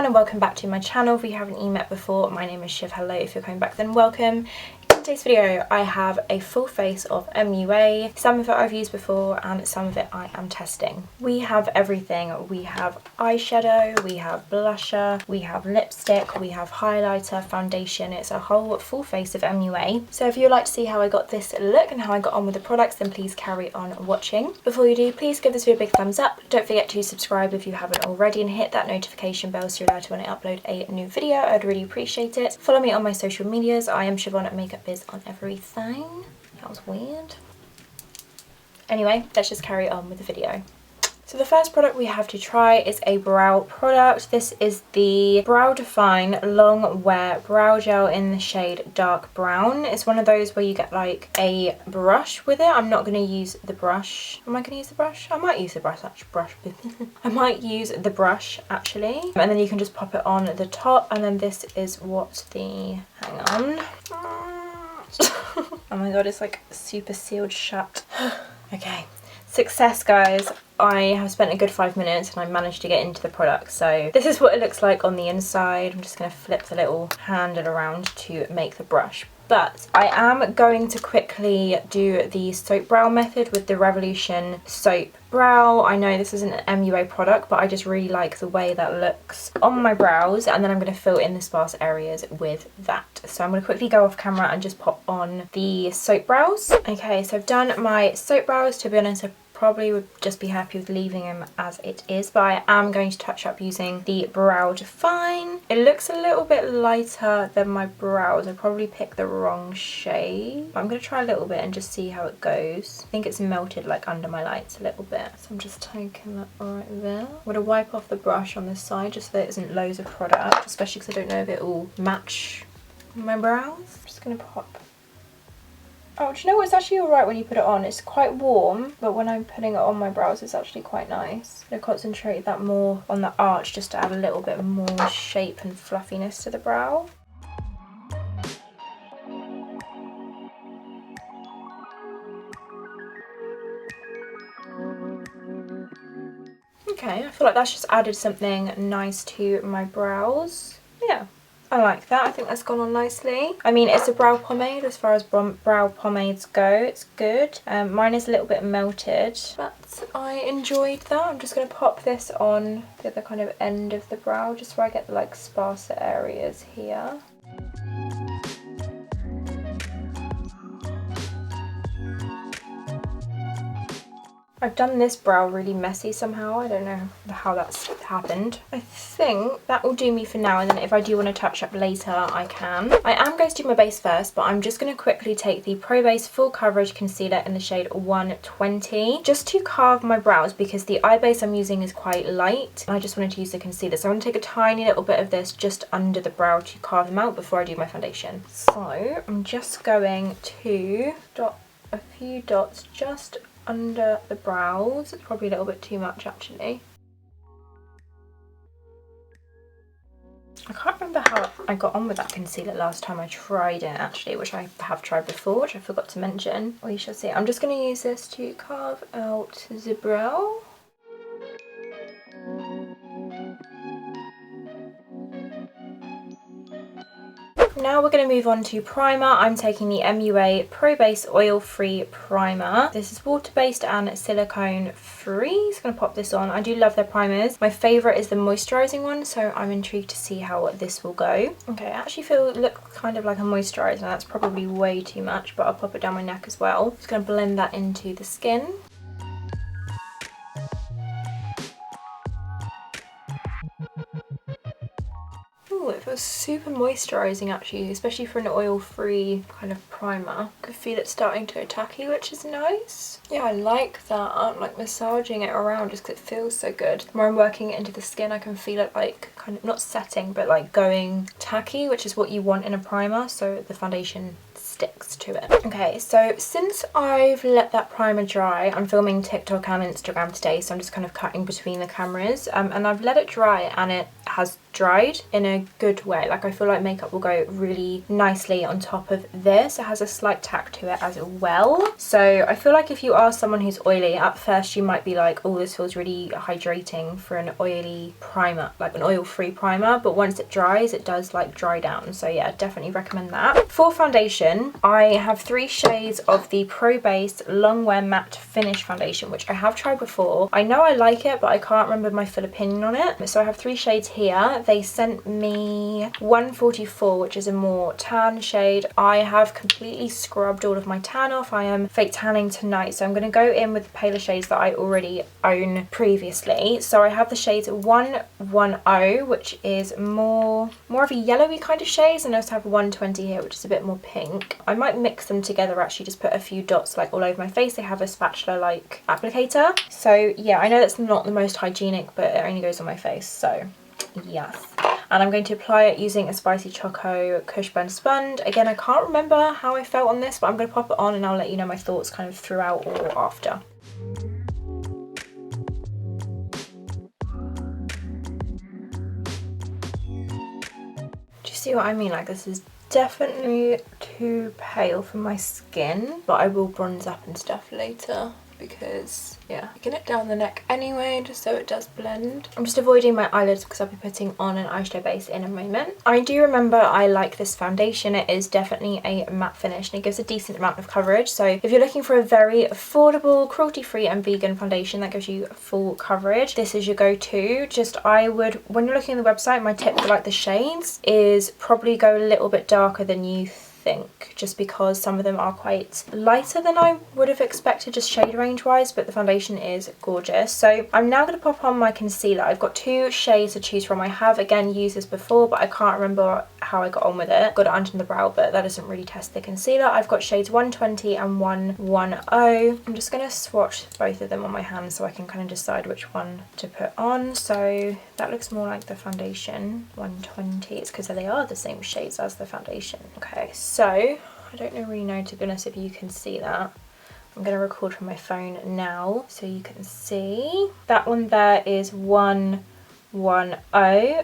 everyone and welcome back to my channel. If you haven't met before, my name is Shiv. Hello, if you're coming back then welcome. In today's video I have a full face of MUA. Some of it I've used before and some of it I am testing. We have everything. We have eyeshadow, we have blusher, we have lipstick, we have highlighter, foundation. It's a whole full face of MUA. So if you'd like to see how I got this look and how I got on with the products, then please carry on watching. Before you do, please give this video a big thumbs up. Don't forget to subscribe if you haven't already and hit that notification bell so you're allowed to when I upload a new video. I'd really appreciate it. Follow me on my social medias. I am shivonmakeupbiz on everything. That was weird. Anyway, let's just carry on with the video. So the first product we have to try is a brow product. This is the Brow Define Long Wear Brow Gel in the shade Dark Brown. It's one of those where you get like a brush with it. I'm not going to use the brush. Am I going to use the brush? I might use the brush actually. I might use the brush actually. And then you can just pop it on the top. And then this is what the... hang on. Oh my god, it's like super sealed shut. Okay. Success, guys. I have spent a good 5 minutes and I managed to get into the product. So this is what it looks like on the inside. I'm just going to flip the little handle around to make the brush. But I am going to quickly do the soap brow method with the Revolution soap brow. I know this isn't an MUA product, but I just really like the way that looks on my brows, and then I'm going to fill in the sparse areas with that. So I'm going to quickly go off camera and just pop on the soap brows. Okay, so I've done my soap brows. To be honest, I probably would just be happy with leaving them as it is, but I am going to touch up using the Brow Define. It looks a little bit lighter than my brows. I probably picked the wrong shade, but I'm going to try a little bit and just see how it goes. I think it's melted like under my lights a little bit, so I'm just taking that right there. I'm going to wipe off the brush on this side just so there isn't loads of product, especially because I don't know if it will match my brows. I'm just going to pop... Oh, do you know what? It's actually alright when you put it on. It's quite warm, but when I'm putting it on my brows, it's actually quite nice. I'm going to concentrate that more on the arch just to add a little bit more shape and fluffiness to the brow. Okay, I feel like that's just added something nice to my brows. Yeah. I like that. I think that's gone on nicely. I mean, it's a brow pomade. As far as brow pomades go, it's good. Mine is a little bit melted, but I enjoyed that. I'm just going to pop this on the other kind of end of the brow, just where I get the like sparser areas here. I've done this brow really messy somehow. I don't know how that's happened. I think that will do me for now, and then if I do want to touch up later, I can. I am going to do my base first, but I'm just going to quickly take the Pro Base Full Coverage Concealer in the shade 120 just to carve my brows, because the eye base I'm using is quite light and I just wanted to use the concealer. So I'm going to take a tiny little bit of this just under the brow to carve them out before I do my foundation. So I'm just going to dot a few dots just under the brows. It's probably a little bit too much actually. I can't remember how I got on with that concealer last time I tried it actually, which I have tried before, which I forgot to mention. We shall see. I'm just going to use this to carve out the brow. Now we're going to move on to primer. I'm taking the MUA Pro Base Oil Free Primer. This is water based and silicone free. Just going to pop this on. I do love their primers. My favourite is the moisturising one, so I'm intrigued to see how this will go. Okay, I actually feel it looks kind of like a moisturiser. That's probably way too much, but I'll pop it down my neck as well. Just going to blend that into the skin. It feels super moisturising actually, especially for an oil-free kind of primer. I can feel it starting to go tacky, which is nice. Yeah, I like that. I'm like massaging it around just because it feels so good. The more I'm working it into the skin, I can feel it like kind of not setting, but like going tacky, which is what you want in a primer, so the foundation sticks to it. Okay, so since I've let that primer dry, I'm filming TikTok and Instagram today, so I'm just kind of cutting between the cameras, and I've let it dry and it has dried in a good way. Like I feel like makeup will go really nicely on top of this. It has a slight tack to it as well. So I feel like if you are someone who's oily, at first you might be like, oh, this feels really hydrating for an oily primer, like an oil-free primer, but once it dries, it does like dry down. So yeah, definitely recommend that. For foundation, I have 3 shades of the Pro Base Long Wear Matte Finish foundation, which I have tried before. I know I like it, but I can't remember my full opinion on it. So I have 3 shades here. They sent me 144, which is a more tan shade. I have completely scrubbed all of my tan off. I am fake tanning tonight, so I'm going to go in with the paler shades that I already own previously. So I have the shades 110, which is more of a yellowy kind of shades, and I also have 120 here, which is a bit more pink. I might mix them together, actually just put a few dots like all over my face. They have a spatula like applicator. So yeah, I know that's not the most hygienic, but it only goes on my face, so yes. And I'm going to apply it using a Spicy Choco Kush Blend Sponge. Again, I can't remember how I felt on this, but I'm going to pop it on and I'll let you know my thoughts kind of throughout or after. Do you see what I mean? Like, this is definitely too pale for my skin, but I will bronze up and stuff later, because yeah, I get it down the neck anyway, just so it does blend. I'm just avoiding my eyelids because I'll be putting on an eyeshadow base in a moment. I do remember I like this foundation. It is definitely a matte finish and it gives a decent amount of coverage. So if you're looking for a very affordable, cruelty-free and vegan foundation that gives you full coverage, this is your go-to. Just I would, when you're looking at the website, my tip for like the shades is probably go a little bit darker than you think, just because some of them are quite lighter than I would have expected just shade range wise, but the foundation is gorgeous. So I'm now going to pop on my concealer. I've got 2 shades to choose from. I have again used this before, but I can't remember how I got on with it. Got it under the brow, but that doesn't really test the concealer. I've got shades 120 and 110. I'm just going to swatch both of them on my hand so I can kind of decide which one to put on. So that looks more like the foundation, 120. It's because they are the same shades as the foundation. Okay, so I don't really know, to be honest, if you can see that. I'm going to record from my phone now so you can see. That one there is 110,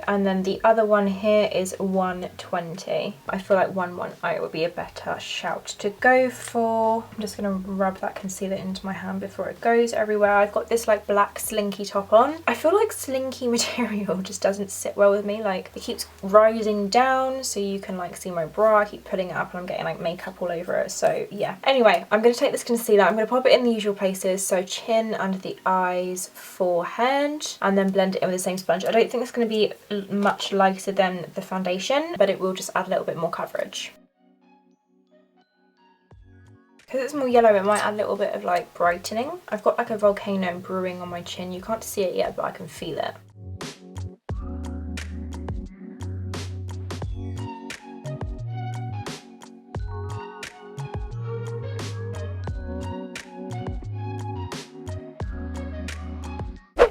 and then the other one here is 120. I feel like 110 would be a better shout to go for. I'm just going to rub that concealer into my hand before it goes everywhere. I've got this like black slinky top on. I feel like slinky material just doesn't sit well with me. Like it keeps rising down so you can like see my bra. I keep putting it up and I'm getting like makeup all over it. So yeah. Anyway, I'm going to take this concealer. I'm going to pop it in the usual places. So chin, under the eyes, forehead, and then blend it in with the same sponge. I don't think it's going to be much lighter than the foundation, but it will just add a little bit more coverage. Because it's more yellow, it might add a little bit of like brightening. I've got like a volcano brewing on my chin. You can't see it yet, but I can feel it.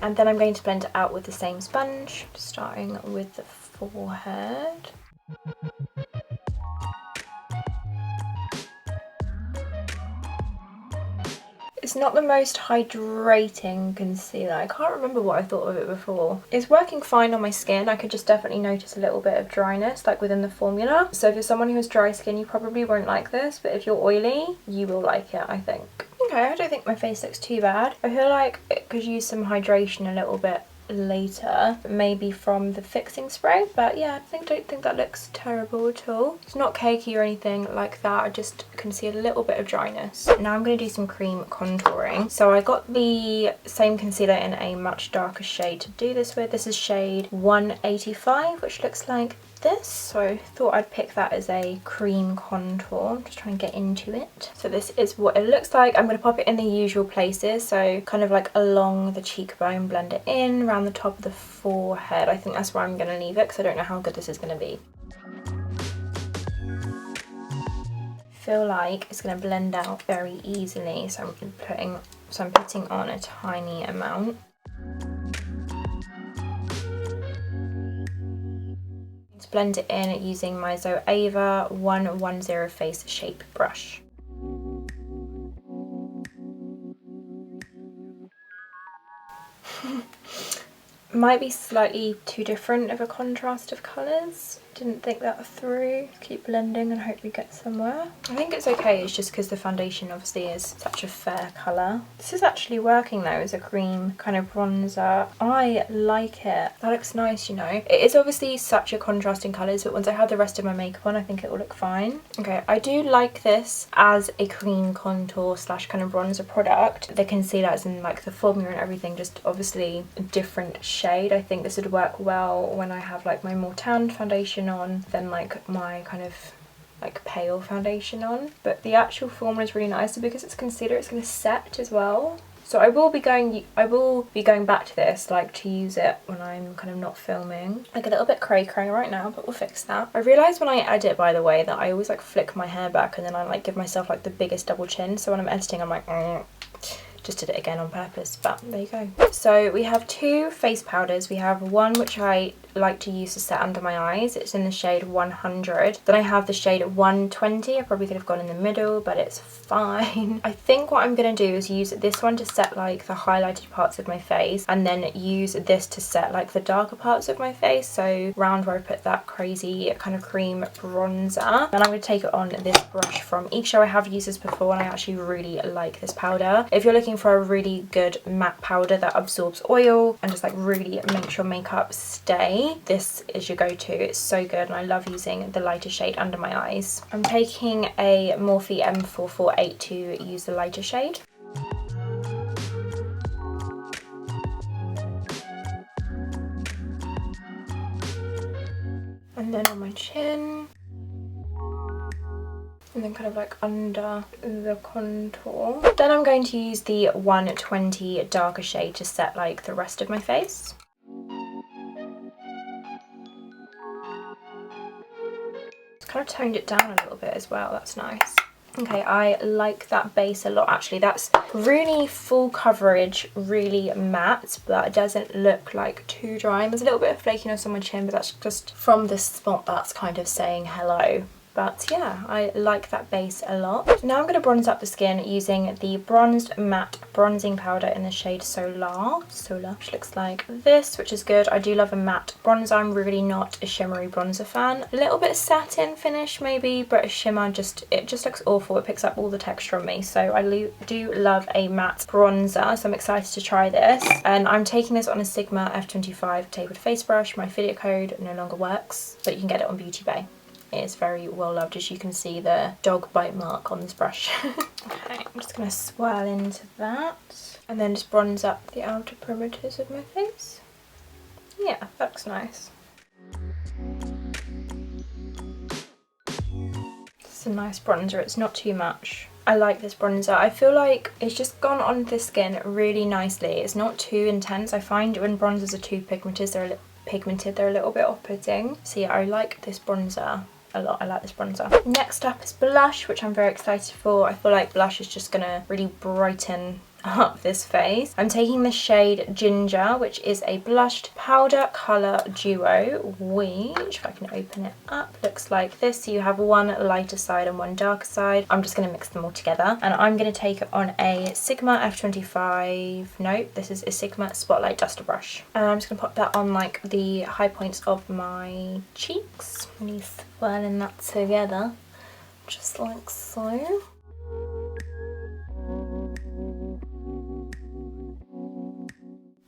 And then I'm going to blend it out with the same sponge, starting with the forehead. It's not the most hydrating concealer. I can't remember what I thought of it before. It's working fine on my skin. I could just definitely notice a little bit of dryness like within the formula. So if you're someone who has dry skin, you probably won't like this, but if you're oily, you will like it, I think. Okay, I don't think my face looks too bad. I feel like it could use some hydration a little bit later, maybe from the fixing spray, but yeah, I don't think that looks terrible at all. It's not cakey or anything like that. I just can see a little bit of dryness. Now I'm going to do some cream contouring. So I got the same concealer in a much darker shade to do this with. This is shade 185, which looks like this, so I thought I'd pick that as a cream contour. I'm just trying to get into it. So this is what it looks like. I'm going to pop it in the usual places, so kind of like along the cheekbone, blend it in, around the top of the forehead. I think that's where I'm going to leave it because I don't know how good this is going to be. Feel like it's going to blend out very easily, so I'm putting on a tiny amount. Blend it in using my Zoeva 110 Face Shape brush. might be slightly too different of a contrast of colours. Didn't think that through. Keep blending and hope we get somewhere. I think it's okay, it's just because the foundation obviously is such a fair colour. This is actually working though as a cream kind of bronzer. I like it. That looks nice, you know. It is obviously such a contrast in colours, but once I have the rest of my makeup on, I think it will look fine. Okay, I do like this as a cream contour slash kind of bronzer product. The concealer is in like the formula and everything, just obviously a different shade. I think this would work well when I have like my more tanned foundation on than like my kind of like pale foundation on. But the actual formula is really nice, so because it's concealer it's going to set as well. So I will be going back to this, like to use it when I'm kind of not filming. Like a little bit cray-cray right now, but we'll fix that. I realised when I edit, by the way, that I always like flick my hair back and then I like give myself like the biggest double chin. So when I'm editing I'm like, just did it again on purpose, but there you go. So we have two face powders. We have one which I like to use to set under my eyes. It's in the shade 100. Then I have the shade 120. I probably could have gone in the middle, but it's fine. I think what I'm going to do is use this one to set like the highlighted parts of my face, and then use this to set like the darker parts of my face. So round where I put that crazy kind of cream bronzer. Then I'm going to take it on this brush from Eyeshadow. I have used this before and I actually really like this powder. If you're looking for a really good matte powder that absorbs oil and just like really makes your makeup stay, this is your go-to. It's so good and I love using the lighter shade under my eyes. I'm taking a Morphe M448 to use the lighter shade. And then on my chin. And then kind of like under the contour. Then I'm going to use the 120 darker shade to set like the rest of my face. Kind of toned it down a little bit as well, that's nice. Okay, I like that base a lot actually. That's really full coverage, really matte, but it doesn't look like too dry. And there's a little bit of flakiness on my chin, but that's just from the spot that's kind of saying hello. But yeah, I like that base a lot. Now I'm going to bronze up the skin using the Bronzed Matte Bronzing Powder in the shade Solar, which looks like this, which is good. I do love a matte bronzer. I'm really not a shimmery bronzer fan. A little bit satin finish maybe, but a shimmer it just looks awful. It picks up all the texture on me. So I do love a matte bronzer, so I'm excited to try this. And I'm taking this on a Sigma F25 tapered face brush. My affiliate code no longer works, but you can get it on Beauty Bay. It is very well loved, as you can see the dog bite mark on this brush. Okay, I'm just going to swirl into that and then just bronze up the outer perimeters of my face. Yeah, that looks nice. It's a nice bronzer, it's not too much. I like this bronzer. I feel like it's just gone on the skin really nicely. It's not too intense. I find when bronzers are too pigmented, they're a little bit off-putting. So yeah, I like this bronzer a lot. I like this bronzer. Next up is blush, which I'm very excited for. I feel like blush is just gonna really brighten up this face. I'm taking the shade Ginger, which is a blushed powder colour duo, which, if I can open it up, looks like this. So you have one lighter side and one darker side. I'm just going to mix them all together, and I'm going to take it on a Sigma F25, nope, this is a Sigma Spotlight Duster brush. And I'm just going to pop that on like the high points of my cheeks. Really swirling that together, just like so.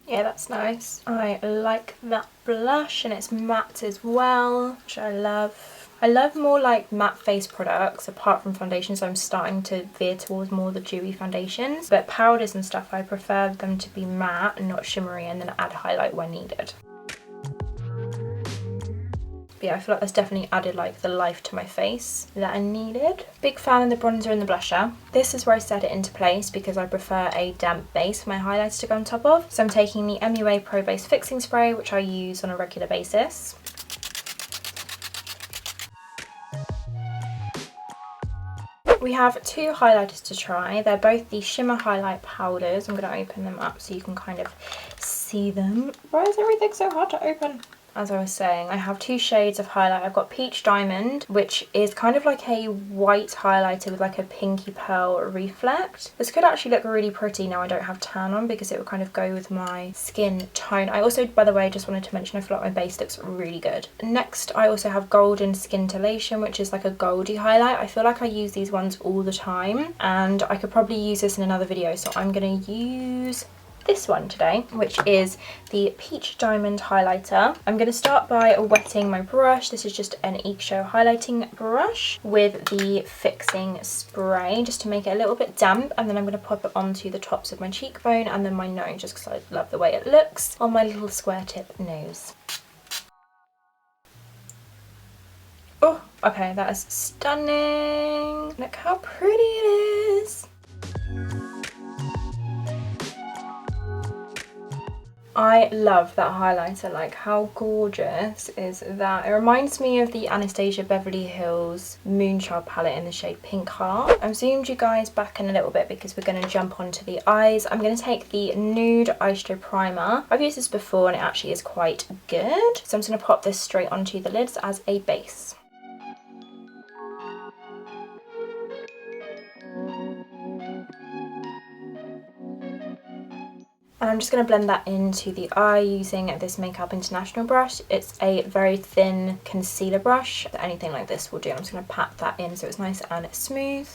Yeah, that's nice. I like that blush, and it's matte as well, which I love. I love more like matte face products apart from foundations. I'm starting to veer towards more the dewy foundations, but powders and stuff, I prefer them to be matte and not shimmery, and then add highlight when needed. But yeah, I feel like that's definitely added like the life to my face that I needed. Big fan of the bronzer and the blusher. This is where I set it into place because I prefer a damp base for my highlights to go on top of. So I'm taking the MUA Pro Base Fixing Spray, which I use on a regular basis. We have two highlighters to try. They're both the Shimmer Highlight Powders. I'm going to open them up so you can kind of see them. Why is everything so hard to open? as I was saying, I have two shades of highlight. I've got Peach Diamond, which is kind of like a white highlighter with like a pinky pearl reflect. This could actually look really pretty now I don't have tan on, because it would kind of go with my skin tone. I also, by the way, just wanted to mention I feel like my base looks really good. Next, I also have Golden Scintillation, which is like a goldy highlight. I feel like I use these ones all the time, and I could probably use this in another video, so I'm going to use this one today, which is the Peach Diamond highlighter. I'm going to start by wetting my brush. This is just an Eyeshadow highlighting brush with the fixing spray, just to make it a little bit damp, and then I'm going to pop it onto the tops of my cheekbone and then my nose, just because I love the way it looks on my little square tip nose. Oh, okay, that is stunning. Look how pretty it is. I love that highlighter, like how gorgeous is that? It reminds me of the Anastasia Beverly Hills Moonchild palette in the shade Pink Heart. I've zoomed you guys back in a little bit because we're going to jump onto the eyes. I'm going to take the Nude Eyeshadow Primer. I've used this before and it actually is quite good. So I'm just going to pop this straight onto the lids as a base. And I'm just going to blend that into the eye using this Makeup International brush. It's a very thin concealer brush. Anything like this will do. I'm just going to pat that in so it's nice and smooth.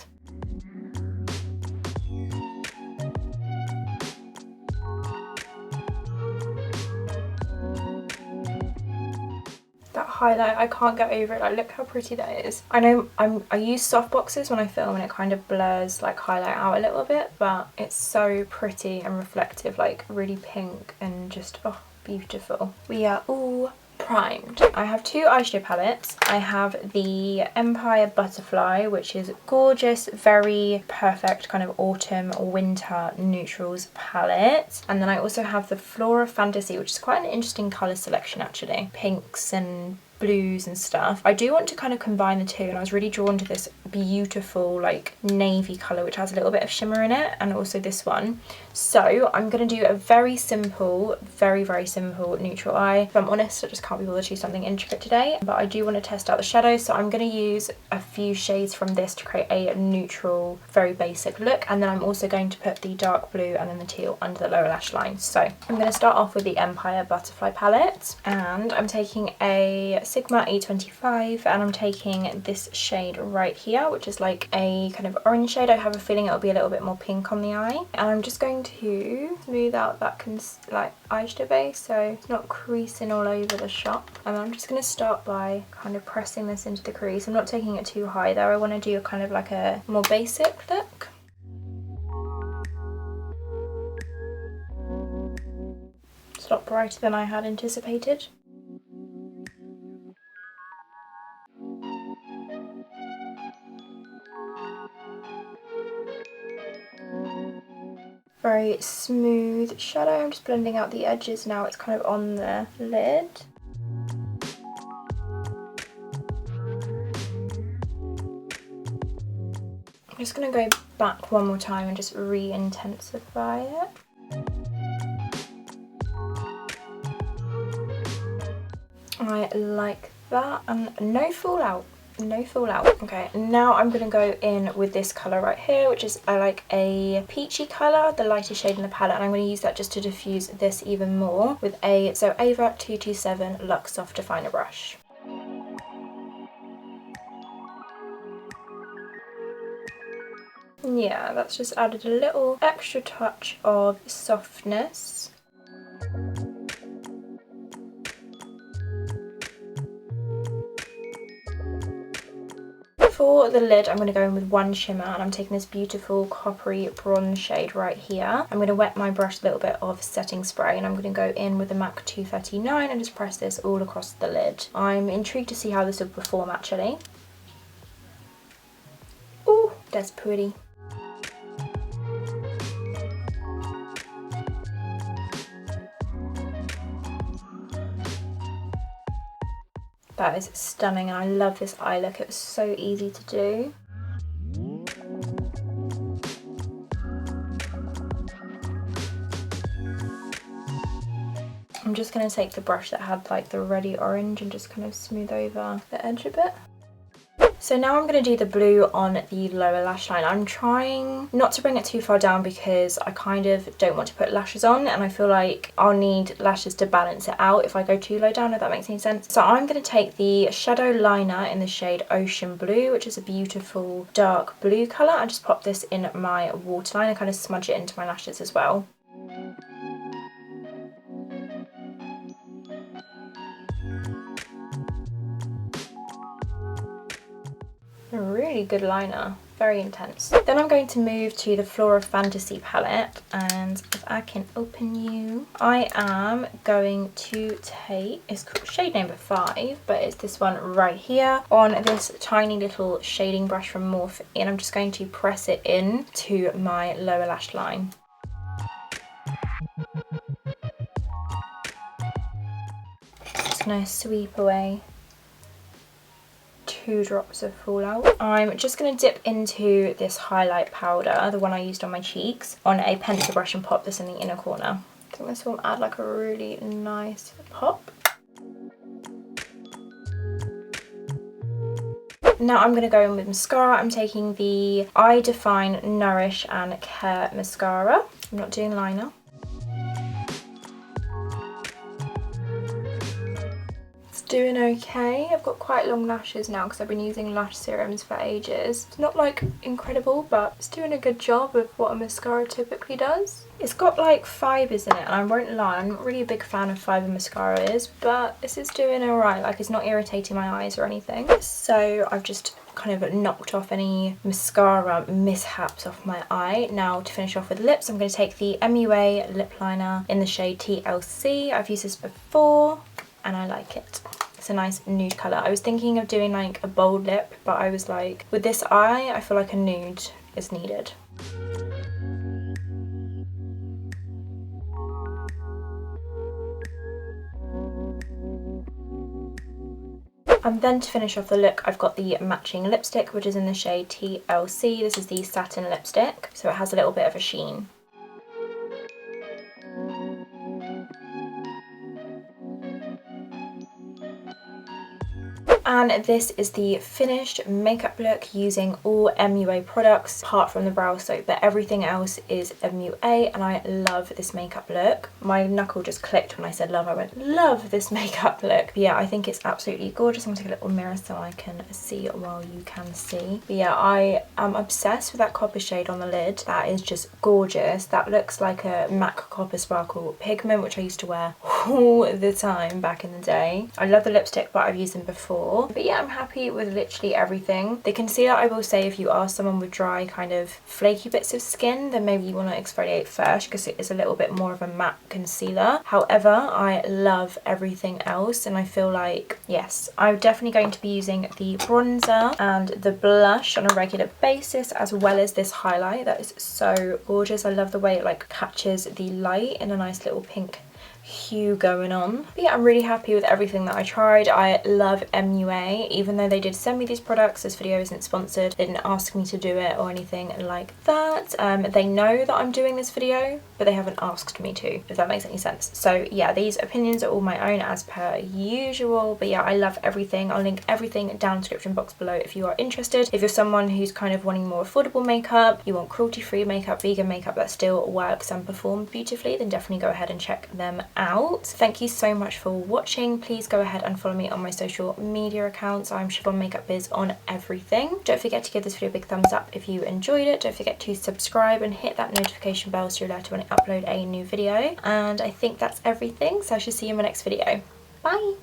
That highlight, I can't get over it. Like, look how pretty that is. I know I use soft boxes when I film and it kind of blurs like highlight out a little bit, but it's so pretty and reflective, like really pink and just, oh, beautiful. We are all primed. I have two eyeshadow palettes. I have the Empire Butterfly, which is gorgeous, very perfect kind of autumn or winter neutrals palette. And then I also have the Flora Fantasy, which is quite an interesting colour selection actually. Pinks and blues and stuff. I do want to kind of combine the two, and I was really drawn to this beautiful like navy colour which has a little bit of shimmer in it, and also this one. So I'm going to do a very simple, very simple neutral eye. If I'm honest, I just can't be bothered to do something intricate today, but I do want to test out the shadows, so I'm going to use a few shades from this to create a neutral, very basic look, and then I'm also going to put the dark blue and then the teal under the lower lash line. So I'm going to start off with the Empire Butterfly palette, and I'm taking a Sigma E25 and I'm taking this shade right here, which is like a kind of orange shade. I have a feeling it'll be a little bit more pink on the eye, and I'm just going to smooth out that like eyeshadow base so it's not creasing all over the shop. And I'm just going to start by kind of pressing this into the crease. I'm not taking it too high though. I want to do kind of like a more basic look. It's a lot brighter than I had anticipated. Very smooth shadow. I'm just blending out the edges now. It's kind of on the lid. I'm just going to go back one more time and just re-intensify it. I like that, and no fallout. No fallout. Okay, now I'm going to go in with this colour right here, which is I like a peachy colour, the lighter shade in the palette, and I'm going to use that just to diffuse this even more with a Ava 227 Luxe Soft Definer brush. Yeah, that's just added a little extra touch of softness. For the lid, I'm going to go in with one shimmer, and I'm taking this beautiful coppery bronze shade right here. I'm going to wet my brush with a little bit of setting spray, and I'm going to go in with the MAC 239 and just press this all across the lid. I'm intrigued to see how this will perform actually. Ooh, that's pretty. That is stunning, and I love this eye look. It was so easy to do. I'm just going to take the brush that had like the reddy orange and just kind of smooth over the edge a bit. So now I'm going to do the blue on the lower lash line. I'm trying not to bring it too far down because I kind of don't want to put lashes on, and I feel like I'll need lashes to balance it out if I go too low down, if that makes any sense. So I'm going to take the shadow liner in the shade Ocean Blue, which is a beautiful dark blue colour, and just pop this in my waterline and kind of smudge it into my lashes as well. A really good liner, very intense. Then I'm going to move to the Flora Fantasy palette, and if I can open you, I am going to take, it's shade number 5, but it's this one right here on this tiny little shading brush from Morphe, and I'm just going to press it in to my lower lash line. Just gonna sweep away 2 drops of fallout. I'm just going to dip into this highlight powder, the one I used on my cheeks, on a pencil brush and pop this in the inner corner. I think this will add like a really nice pop. Now I'm going to go in with mascara. I'm taking the Eye Define Nourish and Care mascara. I'm not doing liner. Doing okay. I've got quite long lashes now because I've been using lash serums for ages. It's not like incredible, but it's doing a good job of what a mascara typically does. It's got like fibres in it, and I won't lie, I'm not really a big fan of fibre mascaras, but this is doing alright. Like, it's not irritating my eyes or anything. So I've just kind of knocked off any mascara mishaps off my eye. Now to finish off with lips, I'm going to take the MUA lip liner in the shade TLC. I've used this before and I like it. It's a nice nude colour. I was thinking of doing like a bold lip, but I was like, with this eye, I feel like a nude is needed. And then to finish off the look, I've got the matching lipstick, which is in the shade TLC. This is the Satin Lipstick, so it has a little bit of a sheen. And this is the finished makeup look using all MUA products apart from the brow soap, but everything else is MUA, and I love this makeup look. My knuckle just clicked when I said love. I went, love this makeup look. But yeah, I think it's absolutely gorgeous. I'm going to take a little mirror so I can see while you can see. But yeah, I am obsessed with that copper shade on the lid. That is just gorgeous. That looks like a MAC Copper Sparkle pigment, which I used to wear all the time back in the day. I love the lipstick, but I've used them before. But yeah, I'm happy with literally everything. The concealer, I will say, if you are someone with dry kind of flaky bits of skin, then maybe you want to exfoliate first because it is a little bit more of a matte concealer. However, I love everything else, and I feel like, yes, I'm definitely going to be using the bronzer and the blush on a regular basis, as well as this highlight. That is so gorgeous. I love the way it like catches the light in a nice little pink hue going on. But yeah, I'm really happy with everything that I tried. I love MUA, even though they did send me these products. This video isn't sponsored. They didn't ask me to do it or anything like that. They know that I'm doing this video, but they haven't asked me to, if that makes any sense. So yeah, these opinions are all my own as per usual. But yeah, I love everything. I'll link everything down in the description box below if you are interested. If you're someone who's kind of wanting more affordable makeup, you want cruelty-free makeup, vegan makeup that still works and performs beautifully, then definitely go ahead and check them out. Thank you so much for watching. Please go ahead and follow me on my social media accounts. I'm shivonmakeupbiz on everything. Don't forget to give this video a big thumbs up if you enjoyed it. Don't forget to subscribe and hit that notification bell so you're alerted when I upload a new video. And I think that's everything, so I shall see you in my next video. Bye!